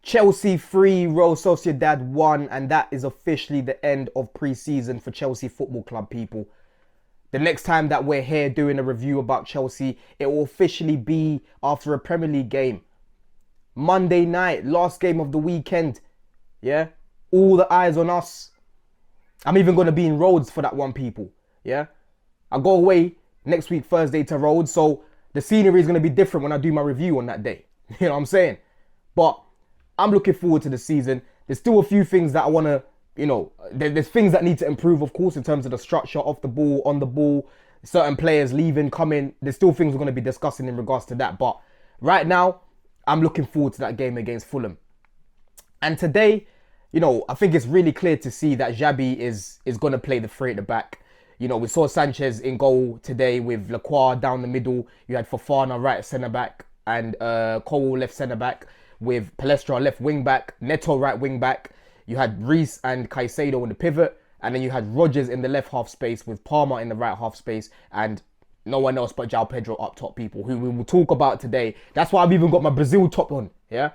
Chelsea 3, Real Sociedad 1, and that is officially the end of pre-season for Chelsea Football Club, people. The next time that we're here doing a review about Chelsea, it will officially be after a Premier League game. Monday night, last game of the weekend. Yeah? All the eyes on us. I'm even going to be in Rhodes for that one, people. Yeah? I go away next week, Thursday, to Rhodes, so the scenery is going to be different when I do my review on that day. You know what I'm saying? But I'm looking forward to the season. There's still a few things that I want to, there's things that need to improve, of course, in terms of the structure, off the ball, on the ball, certain players leaving, coming. There's still things we're going to be discussing in regards to that. But right now, I'm looking forward to that game against Fulham. And today, I think it's really clear to see that Xabi is going to play the three at the back. We saw Sanchez in goal today with Lacroix down the middle. You had Fofana right centre-back and Cole left centre-back with Palestra left wing-back, Neto right wing-back. You had Reece and Caicedo in the pivot. And then you had Rodgers in the left half space with Palmer in the right half space. And no one else but Joao Pedro up top, people, who we will talk about today. That's why I've even got my Brazil top on, yeah?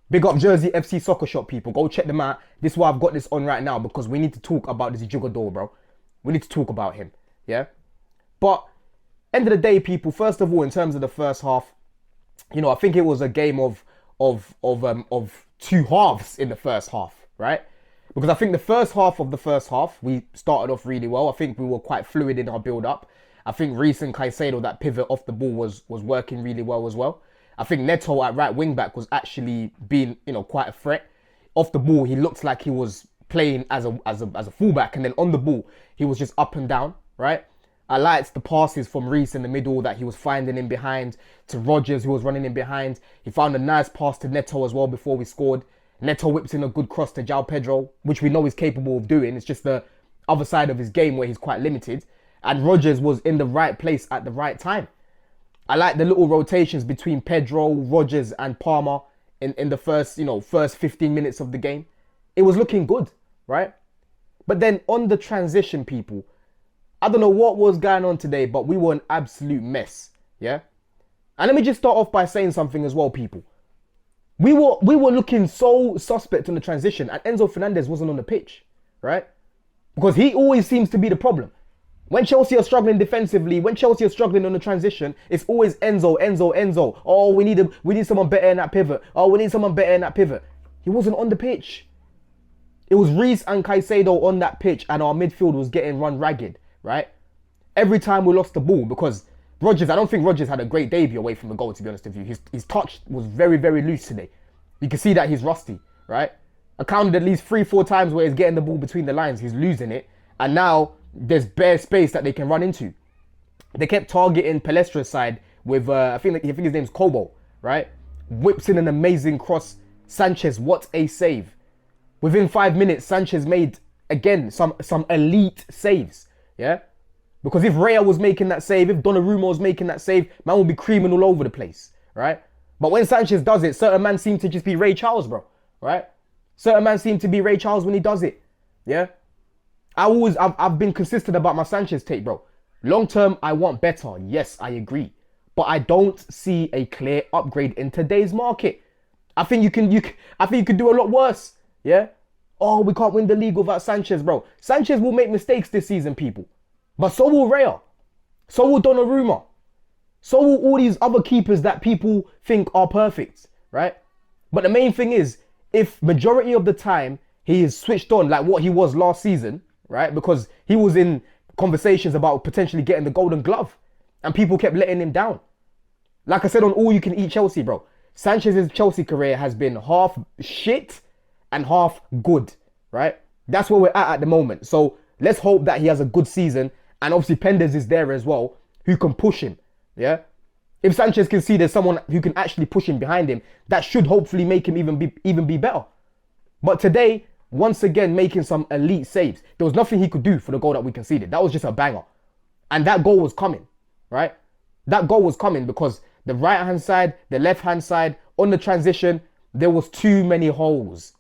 Big up Jersey FC Soccer Shop, people. Go check them out. This is why I've got this on right now, because we need to talk about this Jugador, bro. We need to talk about him, yeah? But, end of the day, people, first of all, in terms of the first half, I think it was a game of two halves in the first half, right? Because I think the first half of the first half, we started off really well. I think we were quite fluid in our build-up. I think Reece and Caicedo, that pivot off the ball was working really well as well. I think Neto at right wing-back was actually being, quite a threat. Off the ball, he looked like he was playing as a fullback, and then on the ball, he was just up and down, right? I liked the passes from Reece in the middle that he was finding in behind to Rodgers, who was running in behind. He found a nice pass to Neto as well before we scored. Neto whips in a good cross to Joao Pedro, which we know he's capable of doing. It's just the other side of his game where he's quite limited. And Rodgers was in the right place at the right time. I like the little rotations between Pedro, Rodgers and Palmer in the first 15 minutes of the game. It was looking good, right? But then on the transition, people, I don't know what was going on today, but we were an absolute mess, yeah? And let me just start off by saying something as well, people. We were looking so suspect on the transition, and Enzo Fernandez wasn't on the pitch, right? Because he always seems to be the problem. When Chelsea are struggling defensively, when Chelsea are struggling on the transition, it's always Enzo. Oh, we need someone better in that pivot. Oh, we need someone better in that pivot. He wasn't on the pitch. It was Reece and Caicedo on that pitch, and our midfield was getting run ragged, right? Every time we lost the ball, because Rodgers, I don't think Rodgers had a great debut away from the goal, to be honest with you. His touch was very, very loose today. You can see that he's rusty, right? I counted at least 3-4 times where he's getting the ball between the lines. He's losing it. And now there's bare space that they can run into. They kept targeting Palestra's side with, I think his name's Kobo, right? Whips in an amazing cross. Sanchez, what a save. Within 5 minutes, Sanchez made, again, some elite saves, yeah? Because if Raya was making that save, if Donnarumma was making that save, man would be creaming all over the place, right? But when Sanchez does it, certain man seem to just be Ray Charles, bro, right? Certain man seem to be Ray Charles when he does it, yeah? I've been consistent about my Sanchez take, bro. Long term, I want better. Yes, I agree. But I don't see a clear upgrade in today's market. I think you can do a lot worse, yeah? Oh, we can't win the league without Sanchez, bro. Sanchez will make mistakes this season, people. But so will Raya. So will Donnarumma. So will all these other keepers that people think are perfect, right? But the main thing is, if majority of the time he is switched on like what he was last season, right? Because he was in conversations about potentially getting the Golden Glove and people kept letting him down. Like I said on All You Can Eat Chelsea, bro. Sanchez's Chelsea career has been half shit and half good, right? That's where we're at the moment. So let's hope that he has a good season. And obviously Pendes is there as well, who can push him, yeah? If Sanchez can see there's someone who can actually push him behind him, that should hopefully make him even be better. But today, once again, making some elite saves. There was nothing he could do for the goal that we conceded. That was just a banger. And that goal was coming, right? That goal was coming because the right-hand side, the left-hand side, on the transition, there was too many holes.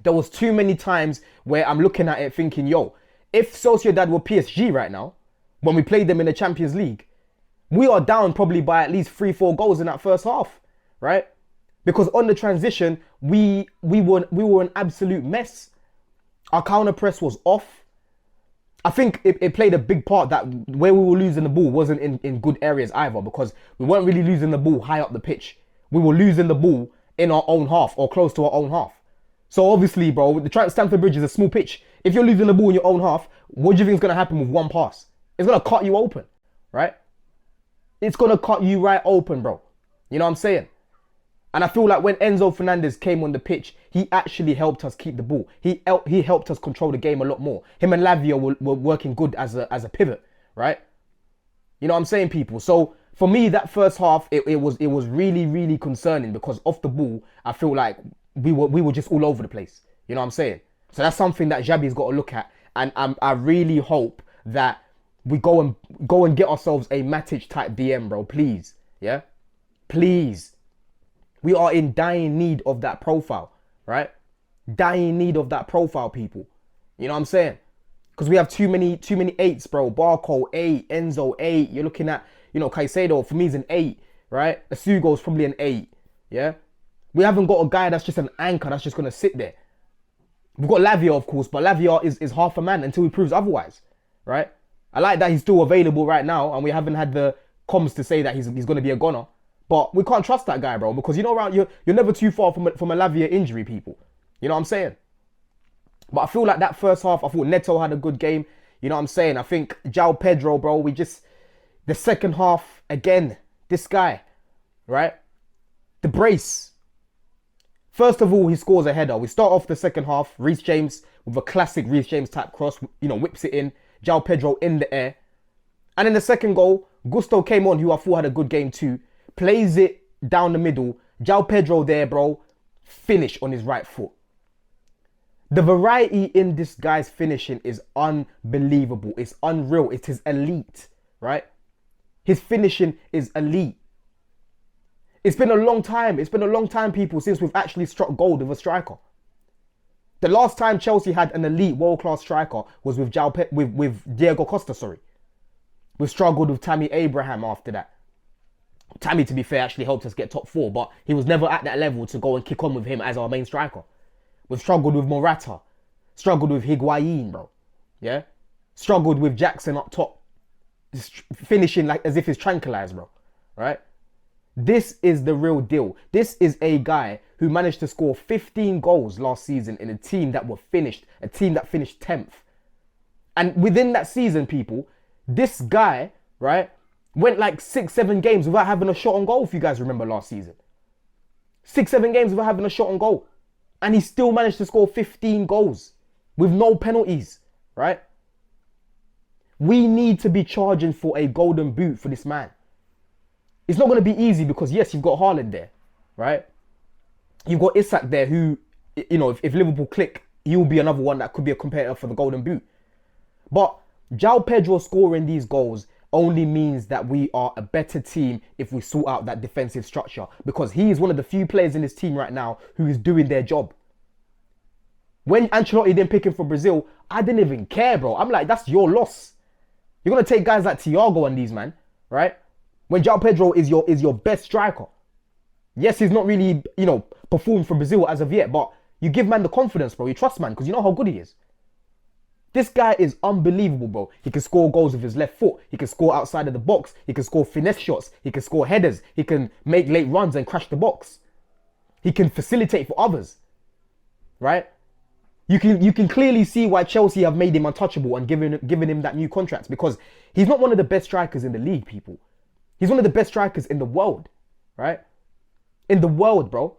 There was too many times where I'm looking at it thinking, yo, if Sociedad were PSG right now, when we played them in the Champions League, we are down probably by at least 3-4 goals in that first half, right? Because on the transition, we were an absolute mess. Our counter press was off. I think it played a big part that where we were losing the ball wasn't in good areas either, because we weren't really losing the ball high up the pitch. We were losing the ball in our own half or close to our own half. So obviously, bro, the Stamford Bridge is a small pitch. If you're losing the ball in your own half, what do you think is going to happen with one pass? It's going to cut you open, right? It's going to cut you right open, bro. You know what I'm saying? And I feel like when Enzo Fernandez came on the pitch, he actually helped us keep the ball. He helped us control the game a lot more. Him and Lavia were working good as a pivot, right? You know what I'm saying, people? So for me, that first half, it was really, really concerning, because off the ball, I feel like we were just all over the place. You know what I'm saying? So that's something that Xabi's got to look at. And I really hope that we go and get ourselves a Matic type DM, bro. Please. Yeah? Please. We are in dying need of that profile, right? Dying need of that profile, people. You know what I'm saying? Because we have too many eights, bro. Barco, 8. Enzo, 8. You're looking at, Caicedo, for me, is an 8, right? Asugo's probably an 8, yeah? We haven't got a guy that's just an anchor that's just going to sit there. We've got Lavia, of course, but Lavia is half a man until he proves otherwise, right? I like that he's still available right now, and we haven't had the comms to say that he's going to be a goner. But we can't trust that guy, bro, because you're never too far from a Lavia injury, people. You know what I'm saying? But I feel like that first half, I thought Neto had a good game. You know what I'm saying? I think Joao Pedro, bro, the second half, again, this guy, right? The brace. First of all, he scores a header. We start off the second half, Reece James with a classic Reece James type cross, whips it in. Joao Pedro in the air. And in the second goal, Gusto came on, who I thought had a good game too. Plays it down the middle. Joao Pedro there, bro. Finish on his right foot. The variety in this guy's finishing is unbelievable. It's unreal. It is elite, right? His finishing is elite. It's been a long time. It's been a long time, people, since we've actually struck gold with a striker. The last time Chelsea had an elite world-class striker was with with Diego Costa, sorry. We've struggled with Tammy Abraham after that. Tammy, to be fair, actually helped us get top 4, but he was never at that level to go and kick on with him as our main striker. We've struggled with Morata. Struggled with Higuain, bro. Yeah? Struggled with Jackson up top. Just finishing like as if he's tranquilized, bro. Right? This is the real deal. This is a guy who managed to score 15 goals last season in a team that finished 10th. And within that season, people, this guy, right, went like 6-7 games without having a shot on goal, if you guys remember last season. 6-7 games without having a shot on goal. And he still managed to score 15 goals with no penalties, right? We need to be charging for a golden boot for this man. It's not going to be easy because, yes, you've got Haaland there, right? You've got Isak there who, if Liverpool click, he'll be another one that could be a competitor for the golden boot. But Joao Pedro scoring these goals only means that we are a better team if we sort out that defensive structure, because he is one of the few players in this team right now who is doing their job. When Ancelotti didn't pick him for Brazil, I didn't even care, bro. I'm like, that's your loss. You're going to take guys like Thiago and these, man, right? When Joao Pedro is your best striker. Yes, he's not really, performed for Brazil as of yet, but you give man the confidence, bro. You trust man because you know how good he is. This guy is unbelievable, bro. He can score goals with his left foot. He can score outside of the box. He can score finesse shots. He can score headers. He can make late runs and crash the box. He can facilitate for others, right? You can clearly see why Chelsea have made him untouchable and given him that new contract, because he's not one of the best strikers in the league, people. He's one of the best strikers in the world, right? In the world, bro.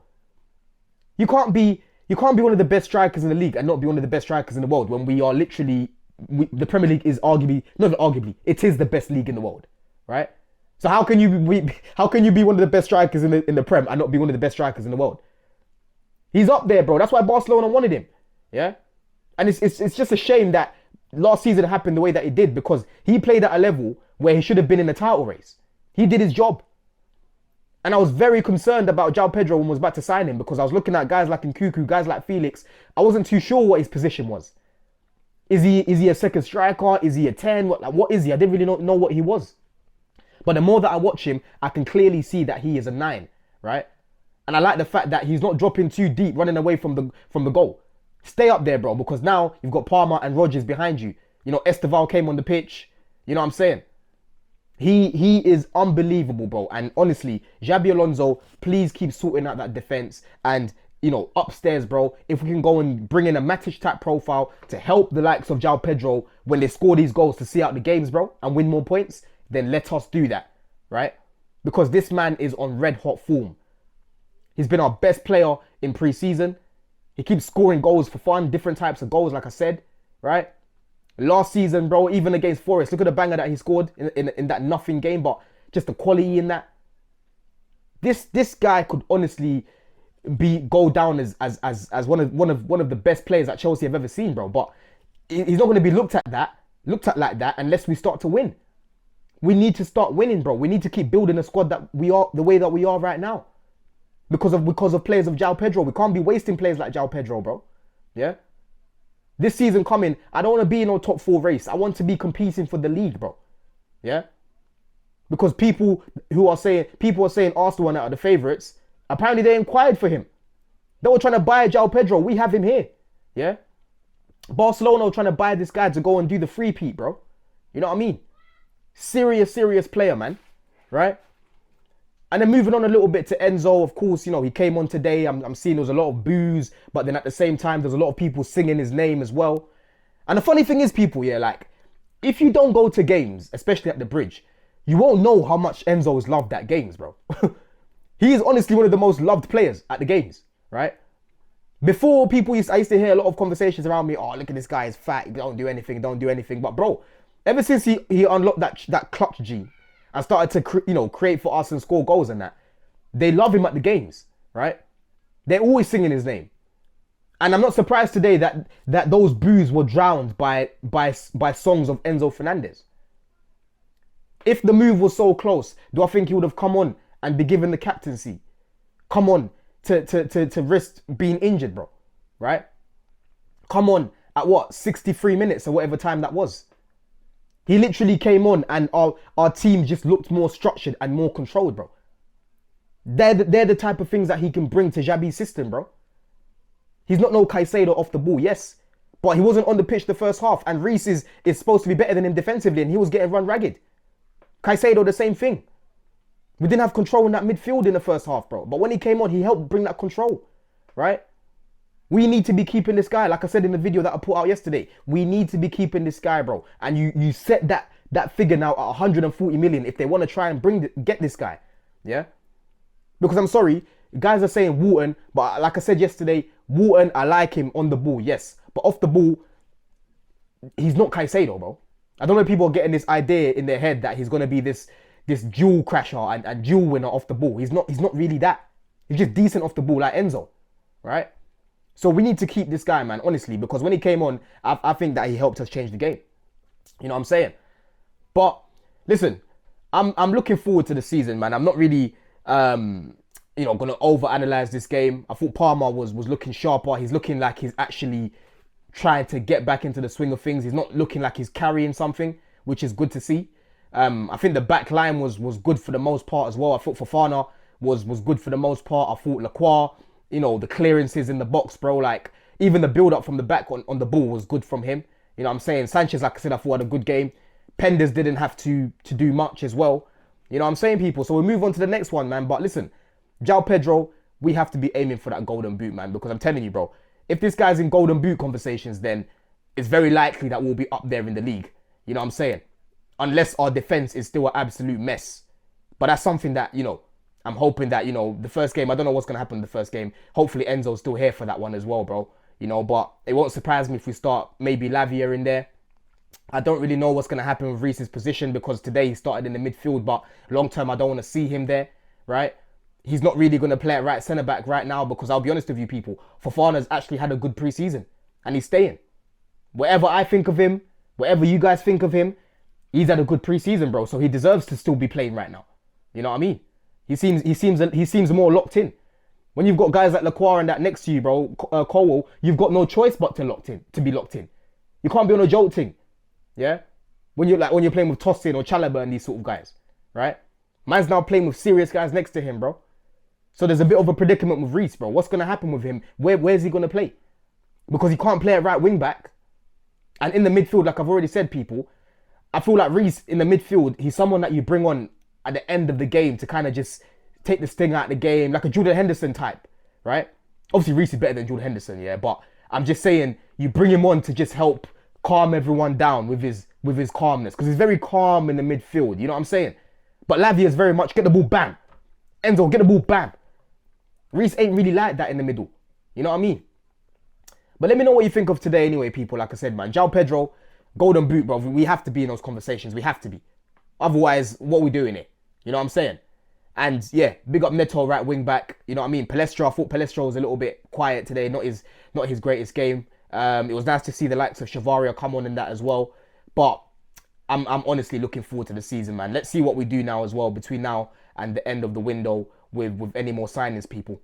You can't be one of the best strikers in the league and not be one of the best strikers in the world when we are literally, the Premier League is it is the best league in the world, right? So how can you be one of the best strikers in the Prem and not be one of the best strikers in the world? He's up there, bro. That's why Barcelona wanted him, yeah? And it's just a shame that last season happened the way that it did, because he played at a level where he should have been in the title race. He did his job. And I was very concerned about Joao Pedro when I was about to sign him, because I was looking at guys like Nkunku, guys like Felix. I wasn't too sure what his position was. Is he a second striker? Is he a 10? What is he? I didn't really know what he was. But the more that I watch him, I can clearly see that he is a 9, right? And I like the fact that he's not dropping too deep, running away from the goal. Stay up there, bro, because now you've got Palmer and Rodgers behind you. You know, Esteval came on the pitch. You know what I'm saying? He is unbelievable, bro. And honestly, Xabi Alonso, please keep sorting out that defense. And, you know, upstairs, bro, if we can go and bring in a Matic type profile to help the likes of Joao Pedro when they score these goals to see out the games, bro, and win more points, then let us do that, right? Because this man is on red hot form. He's been our best player in pre-season. He keeps scoring goals for fun, different types of goals, like I said, right? Last season, bro, even against Forest, look at the banger that he scored in that nothing game, but just the quality in that. This guy could honestly go down as one of the best players that Chelsea have ever seen, bro. But he's not going to be looked at like that unless we start to win. We need to start winning, bro. We need to keep building a squad that we are the way that we are right now. Because of players of Joao Pedro. We can't be wasting players like Joao Pedro, bro. Yeah? This season coming, I don't want to be in a top 4 race. I want to be competing for the league, bro. Yeah? Because people are saying Arsenal are the favourites. Apparently they inquired for him. They were trying to buy Joao Pedro. We have him here. Yeah? Barcelona are trying to buy this guy to go and do the free-peat, bro. You know what I mean? Serious player, man. Right? And then moving on a little bit to Enzo, of course, you know, he came on today. I'm seeing there was a lot of boos, but then at the same time, there's a lot of people singing his name as well. And the funny thing is, people, yeah, like, if you don't go to games, especially at the Bridge, you won't know how much Enzo is loved at games, bro. He is honestly one of the most loved players at the games, right? Before, I used to hear a lot of conversations around me, oh, look at this guy, he's fat, he don't do anything. But bro, ever since he unlocked that clutch gene, and started to, create for us and score goals and that, they love him at the games, right? They're always singing his name. And I'm not surprised today that those boos were drowned by songs of Enzo Fernandez. If the move was so close, do I think he would have come on and be given the captaincy? Come on to risk being injured, bro, right? Come on at 63 minutes or whatever time that was. He literally came on and our team just looked more structured and more controlled, bro. They're the type of things that he can bring to Xabi's system, bro. He's not no Caicedo off the ball, yes. But he wasn't on the pitch the first half. And Reece is supposed to be better than him defensively and he was getting run ragged. Caicedo, the same thing. We didn't have control in that midfield in the first half, bro. But when he came on, he helped bring that control, right? We need to be keeping this guy, like I said in the video that I put out yesterday. We need to be keeping this guy, bro. And you set that figure now at 140 million if they want to try and get this guy. Yeah? Because I'm sorry, guys are saying Wharton, but like I said yesterday, Wharton, I like him on the ball, yes. But off the ball, he's not Caicedo, bro. I don't know if people are getting this idea in their head that he's going to be this duel crasher and duel winner off the ball. He's not really that. He's just decent off the ball like Enzo, right? So we need to keep this guy, man, honestly, because when he came on, I think that he helped us change the game. You know what I'm saying? But listen, I'm looking forward to the season, man. I'm not really, going to overanalyze this game. I thought Palmer was looking sharper. He's looking like he's actually trying to get back into the swing of things. He's not looking like he's carrying something, which is good to see. I think the back line was good for the most part as well. I thought Fofana was good for the most part. I thought Lacroix, the clearances in the box, bro, like even the build-up from the back on the ball was good from him. You know what I'm saying? Sanchez, like I said, I thought had a good game. Penders didn't have to do much as well. You know what I'm saying, people? So we'll move on to the next one, man. But listen, Joao Pedro, we have to be aiming for that golden boot, man, because I'm telling you, bro, if this guy's in golden boot conversations, then it's very likely that we'll be up there in the league. You know what I'm saying? Unless our defense is still an absolute mess. But that's something that, I'm hoping that, the first game, I don't know what's going to happen in the first game. Hopefully Enzo's still here for that one as well, bro. But it won't surprise me if we start maybe Lavia in there. I don't really know what's going to happen with Reece's position because today he started in the midfield, but long term, I don't want to see him there, right? He's not really going to play at right centre-back right now because I'll be honest with you, people, Fofana's actually had a good pre-season and he's staying. Whatever I think of him, whatever you guys think of him, he's had a good pre-season, bro. So he deserves to still be playing right now. You know what I mean? He seems more locked in. When you've got guys like Lacroix and that next to you, bro, Colwell, you've got no choice but to be locked in. You can't be on a jolt thing. Yeah? When you're playing with Tosin or Chalobah and these sort of guys, right? Man's now playing with serious guys next to him, bro. So there's a bit of a predicament with Reece, bro. What's going to happen with him? Where's he going to play? Because he can't play at right wing back. And in the midfield, like I've already said, people, I feel like Reece in the midfield, he's someone that you bring on at the end of the game to kind of just take the sting out of the game, like a Jordan Henderson type, right? Obviously, Reece is better than Jordan Henderson, yeah, but I'm just saying you bring him on to just help calm everyone down with his calmness, because he's very calm in the midfield, you know what I'm saying? But Lavia is very much get the ball, bam. Enzo, get the ball, bam. Reece ain't really like that in the middle, you know what I mean? But let me know what you think of today anyway, people. Like I said, man, Joao Pedro, golden boot, bro. We have to be in those conversations. We have to be. Otherwise, what we doing here? You know what I'm saying? And yeah, big up Neto, right wing back. You know what I mean? Palestra, I thought Palestra was a little bit quiet today. Not his greatest game. It was nice to see the likes of Chavaria come on in that as well. But I'm honestly looking forward to the season, man. Let's see what we do now as well between now and the end of the window with any more signings, people.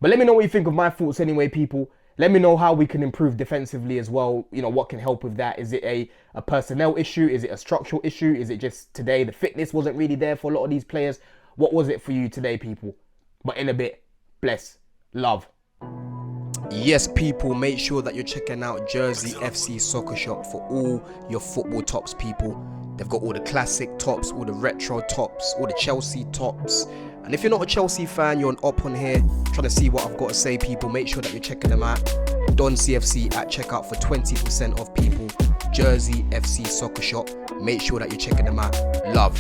But let me know what you think of my thoughts anyway, people. Let me know how we can improve defensively as well. You know, what can help with that. Is it a personnel issue? Is it a structural issue? Is it just today the fitness wasn't really there for a lot of these players? What was it for you today, people? But in a bit, bless, love. Yes, people, make sure that you're checking out Jersey FC Soccer Shop for all your football tops, people. They've got all the classic tops, all the retro tops, all the Chelsea tops. And if you're not a Chelsea fan, you're an op on here, trying to see what I've got to say, people. Make sure that you're checking them out. Don CFC at checkout for 20% off, people. Jersey FC Soccer Shop. Make sure that you're checking them out. Love.